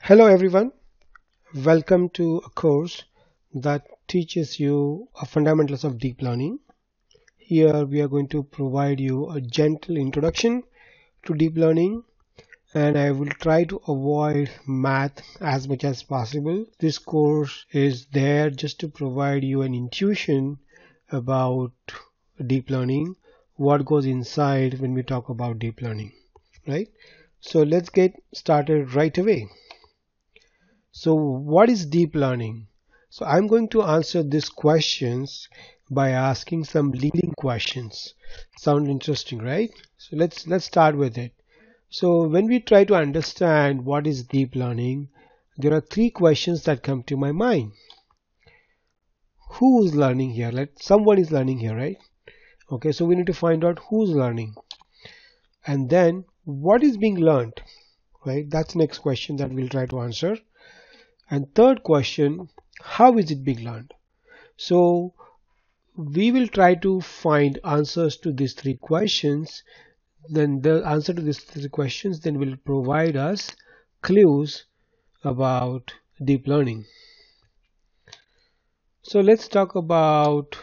Hello everyone, welcome to a course that teaches you fundamentals of deep learning. Here we are going to provide you a gentle introduction to deep learning, and I will try to avoid math as much as possible. This course is there just to provide you an intuition about deep learning, what goes inside when we talk about deep learning, right? So let's get started right away. So what is deep learning? So I'm going to answer these questions by asking some leading questions. Sound interesting, right? So let's start with it. So when we try to understand what is deep learning, there are three questions that come to my mind. Who is learning here? Like someone is learning here, right? Okay, so we need to find out who's learning. And then what is being learned, right? That's the next question that we'll try to answer. And third question, how is it being learned? So we will try to find answers to these three questions. Then the answer to these three questions then will provide us clues about deep learning. So let's talk about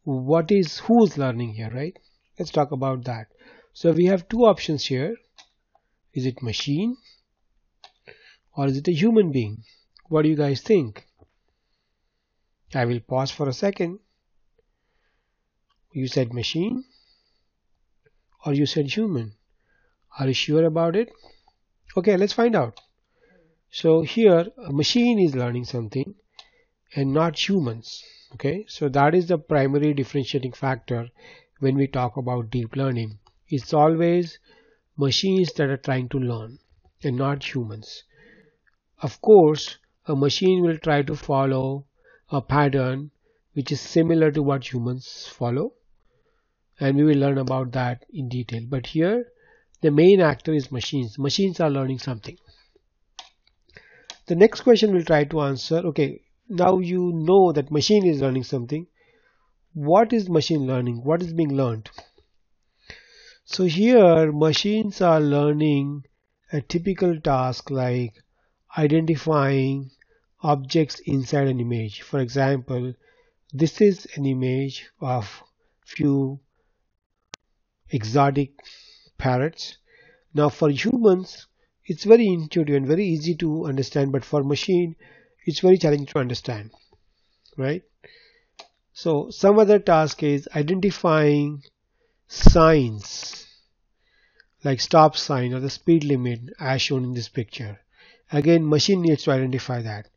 who's learning here, right? Let's talk about that. So we have two options here. Is it machine or is it a human being? What do you guys think? I will pause for a second. You said machine or you said human? Are you sure about it? Okay, let's find out. So here a machine is learning something and not humans. Okay, so that is the primary differentiating factor when we talk about deep learning. It's always machines that are trying to learn and not humans. Of course, a machine will try to follow a pattern which is similar to what humans follow, and we will learn about that in detail. But here the main actor is machines. Machines are learning something. The next question we'll try to answer. Okay, now you know that machine is learning something. What is machine learning? What is being learned? So here machines are learning a typical task like identifying objects inside an image. For example, this is an image of few exotic parrots. Now for humans it's very intuitive and very easy to understand, but for machine it's very challenging to understand, right? So some other task is identifying signs like stop sign or the speed limit as shown in this picture. Again, machine needs to identify that.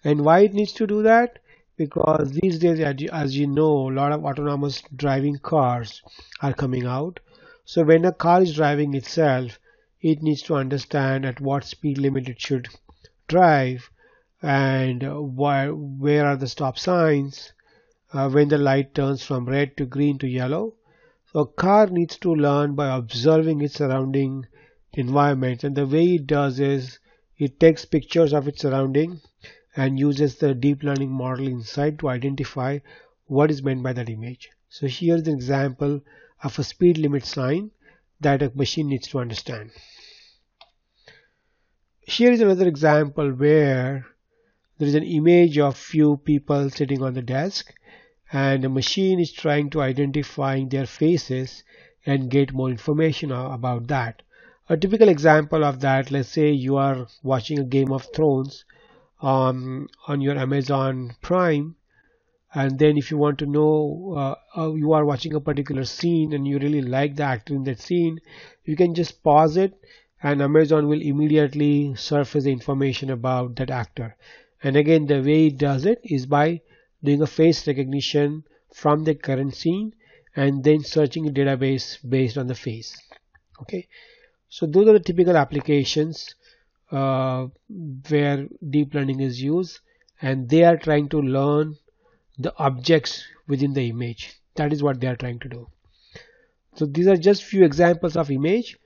And why it needs to do that? Because these days, as you know, a lot of autonomous driving cars are coming out. So when a car is driving itself, it needs to understand at what speed limit it should drive and where are the stop signs, when the light turns from red to green to yellow. So a car needs to learn by observing its surrounding environment, and the way it does is it takes pictures of its surrounding and uses the deep learning model inside to identify what is meant by that image. So here's an example of a speed limit sign that a machine needs to understand. Here is another example where there is an image of few people sitting on the desk, and the machine is trying to identify their faces and get more information about that. A typical example of that, let's say you are watching a Game of Thrones on your Amazon Prime, and then if you want to know you are watching a particular scene and you really like the actor in that scene, you can just pause it and Amazon will immediately surface the information about that actor. And again, the way it does it is by doing a face recognition from the current scene and then searching a database based on the face. Okay, so those are the typical applications where deep learning is used, and they are trying to learn the objects within the image. That is what they are trying to do. So these are just few examples of image,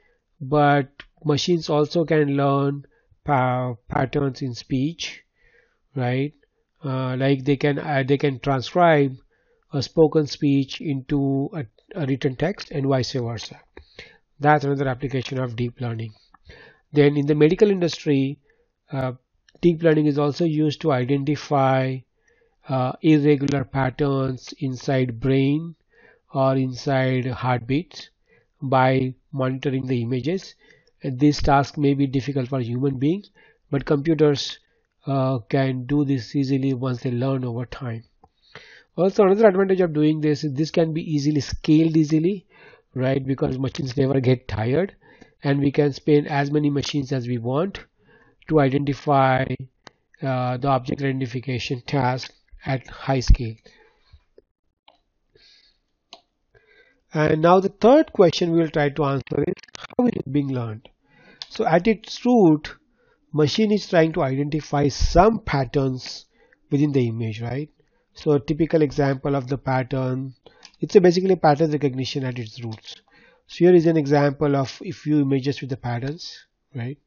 but machines also can learn patterns in speech, right? Like they can transcribe a spoken speech into a written text and vice versa. That's another application of deep learning. Then in the medical industry, Uh, Deep learning is also used to identify irregular patterns inside brain or inside heartbeats by monitoring the images. And this task may be difficult for human beings, but computers can do this easily once they learn over time. Also, another advantage of doing this is this can be easily scaled easily, right? Because machines never get tired, and we can spend as many machines as we want to identify the object identification task at high scale. And now the third question we will try to answer is how is it being learned? So at its root, machine is trying to identify some patterns within the image, right? So a typical example of the pattern, it's a basically pattern recognition at its roots. So here is an example of a few images with the patterns, right?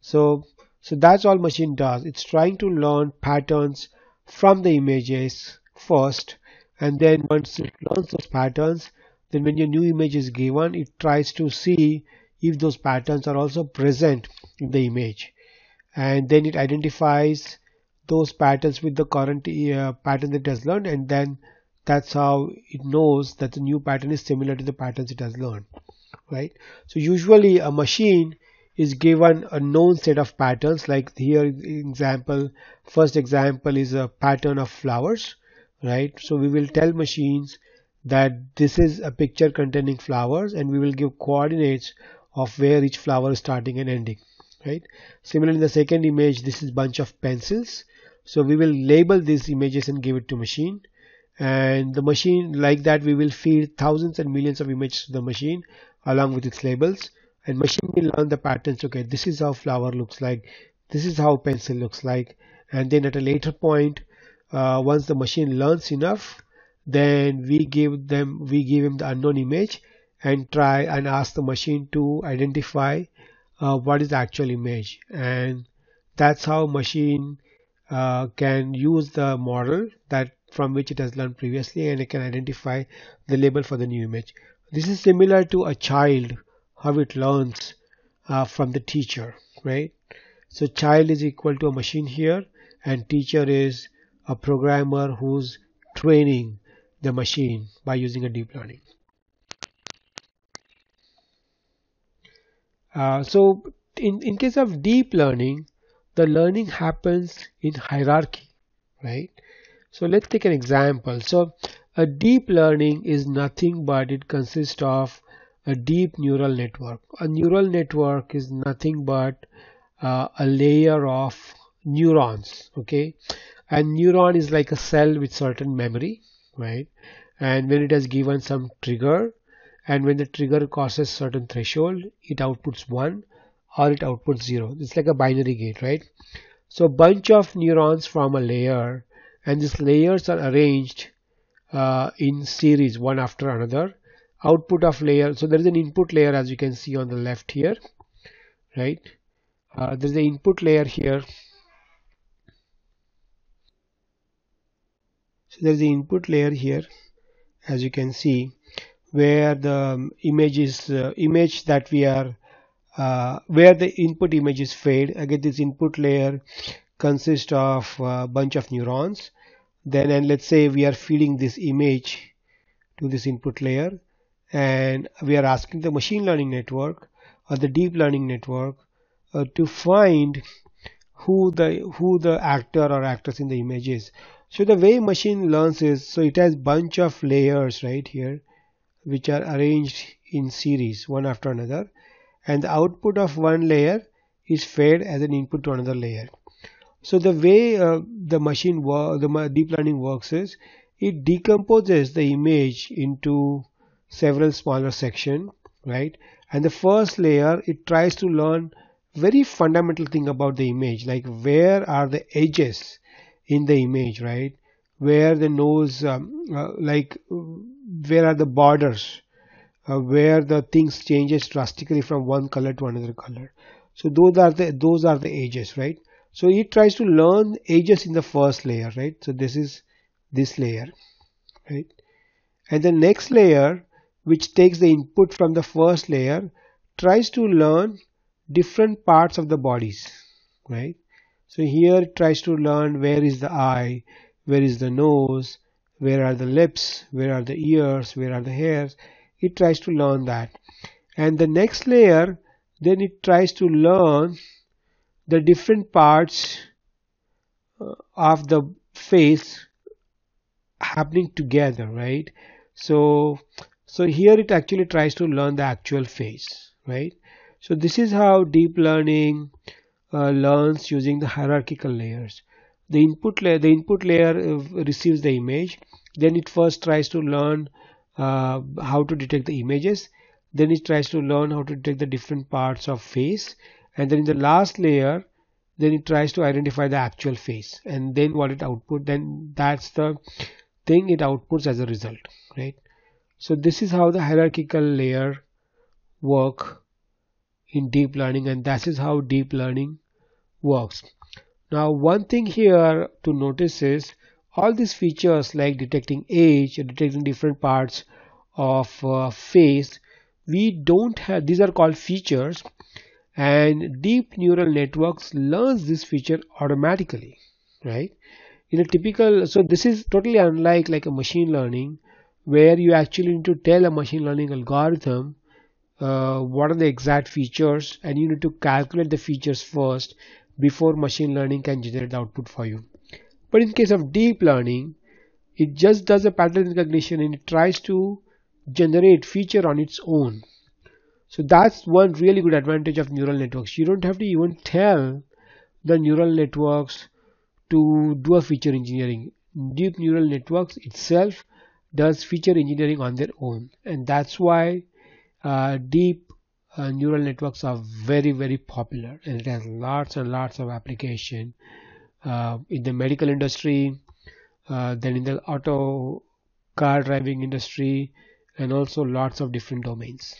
So so that's all machine does. It's trying to learn patterns from the images first, and then once it learns those patterns, then when your new image is given, it tries to see if those patterns are also present in the image, and then it identifies those patterns with the current pattern that it has learned, and then that's how it knows that the new pattern is similar to the patterns it has learned, right? So usually a machine is given a known set of patterns, like here example, first example is a pattern of flowers, right? So we will tell machines that this is a picture containing flowers, and we will give coordinates of where each flower is starting and ending, right? Similarly, in the second image, this is bunch of pencils, so we will label these images and give it to machine, and the machine, like that, we will feed thousands and millions of images to the machine along with its labels, and machine will learn the patterns. Okay, this is how flower looks like, this is how pencil looks like, and then at a later point, once the machine learns enough, then we give him the unknown image and try and ask the machine to identify what is the actual image, and that's how machine can use the model that from which it has learned previously, and it can identify the label for the new image. This is similar to a child, how it learns from the teacher, right? So child is equal to a machine here, and teacher is a programmer who's training the machine by using a deep learning. So in case of deep learning, the learning happens in hierarchy, right? So let's take an example. So a deep learning is nothing but it consists of a deep neural network. A neural network is nothing but a layer of neurons, okay? And neuron is like a cell with certain memory, right? And when it has given some trigger, and when the trigger crosses certain threshold, it outputs 1 or it outputs 0. It's like a binary gate, right? So a bunch of neurons form a layer, and these layers are arranged in series one after another. Output of layer, so there is an input layer as you can see on the left here, right? There's the input layer here. So there's the input layer here, as you can see, where the image is image that we are where the input image is fed. Again, this input layer consists of a bunch of neurons. Then, and let's say we are feeding this image to this input layer, and we are asking the machine learning network or the deep learning network to find who the actor or actress in the image is. So the way machine learns is, so it has bunch of layers right here which are arranged in series one after another, and the output of one layer is fed as an input to another layer. So the way the deep learning works is it decomposes the image into several smaller sections, right? And the first layer, it tries to learn very fundamental thing about the image, like where are the edges in the image, right? Where the nose, where are the borders, where the things changes drastically from one color to another color. So those are the edges, right? So it tries to learn edges in the first layer, right? So this is this layer, right? And the next layer, which takes the input from the first layer, tries to learn different parts of the bodies, right? So here it tries to learn where is the eye, where is the nose, where are the lips, where are the ears, where are the hairs. It tries to learn that. And the next layer, then it tries to learn the different parts of the face happening together, right? So here it actually tries to learn the actual face, right? So this is how deep learning learns using the hierarchical layers. The input layer receives the image. Then it first tries to learn how to detect the images. Then it tries to learn how to detect the different parts of face. And then in the last layer, then it tries to identify the actual face. And then what it output, then that's the thing it outputs as a result, right? So this is how the hierarchical layer work in deep learning, and that is how deep learning works. Now one thing here to notice is all these features like detecting age, detecting different parts of face, we don't have, these are called features, and deep neural networks learns this feature automatically, right? In a typical, so this is totally unlike like a machine learning where you actually need to tell a machine learning algorithm what are the exact features, and you need to calculate the features first before machine learning can generate the output for you. But in case of deep learning, it just does a pattern recognition and it tries to generate feature on its own. So that's one really good advantage of neural networks. You don't have to even tell the neural networks to do a feature engineering. Deep neural networks itself does feature engineering on their own, and that's why deep neural networks are very popular, and it has lots and lots of application in the medical industry, then in the auto car driving industry, and also lots of different domains.